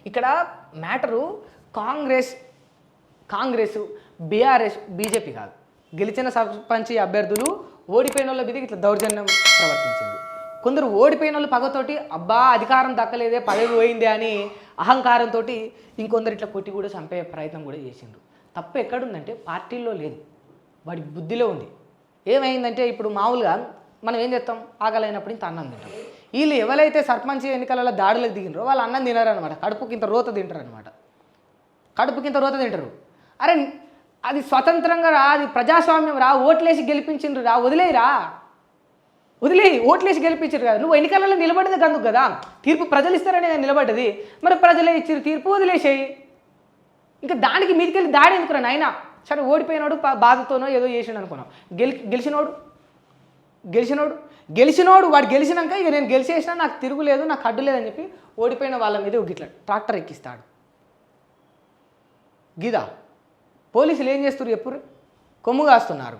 ఇక్కడ matter Congress Congress BRS BJP కాదు. గెలిచిన సర్పంచ్ అభ్యర్థులు ఓడిపోయిన వాళ్ళ మీద ఇట్లా దౌర్జన్యం ప్రవర్తించారు. కొందరు ఓడిపోయిన వాళ్ళు పగతోటి అబ్బా అధికారం దక్కలేదే పదవి పోయిందే అని అహంకారంతో ఇంకొందరు ఇట్లా కొట్టి కూడా చంపే ప్రయత్నం కూడా చేసిండ్రు. తప్పు ఎక్కడుందంటే పార్టీల్లో లేదు, వాడి బుద్ధిలో ఉంది. ఏమైందంటే ఇప్పుడు మామూలుగా మనం ఏం చేస్తాం, ఆకలైనప్పుడు ఇంత అన్నం తింటాం. వీళ్ళు ఎవరైతే సర్పంచ్ ఎన్నికలలో దాడులకు దిగినరో వాళ్ళు అన్నం తినరు అనమాట, కడుపుకి ఇంత రోత తింటారు అనమాట, కడుపుకి ఇంత రోత తింటారు. అరే అది స్వతంత్రంగా రా, అది ప్రజాస్వామ్యం రా, ఓట్లేసి గెలిపించిండ్రు రా, వదిలేయి ఓట్లేసి గెలిపించారు కదా. నువ్వు ఎన్నికలలో నిలబడింది అందుకు కదా, తీర్పు ప్రజలు ఇస్తారనే నిలబడ్డది. మరి ప్రజలే ఇచ్చారు తీర్పు, వదిలేసేయి. ఇంకా దానికి మీదికెళ్ళి దాడి ఎందుకురా నాయన. సరే ఓడిపోయినాడు బాధతోనో ఏదో చేసిండు అనుకున్నాం. గెలిచినోడు వాడు గెలిచినాక ఇక నేను గెలిచేసినా నాకు తిరుగులేదు, నాకు అడ్డు లేదని చెప్పి ఓడిపోయిన వాళ్ళ మీద గిట్లా ట్రాక్టర్ ఎక్కిస్తాడు. గిదా పోలీసులు ఏం చేస్తారు ఎప్పుడు కొమ్ము కాస్తున్నారు.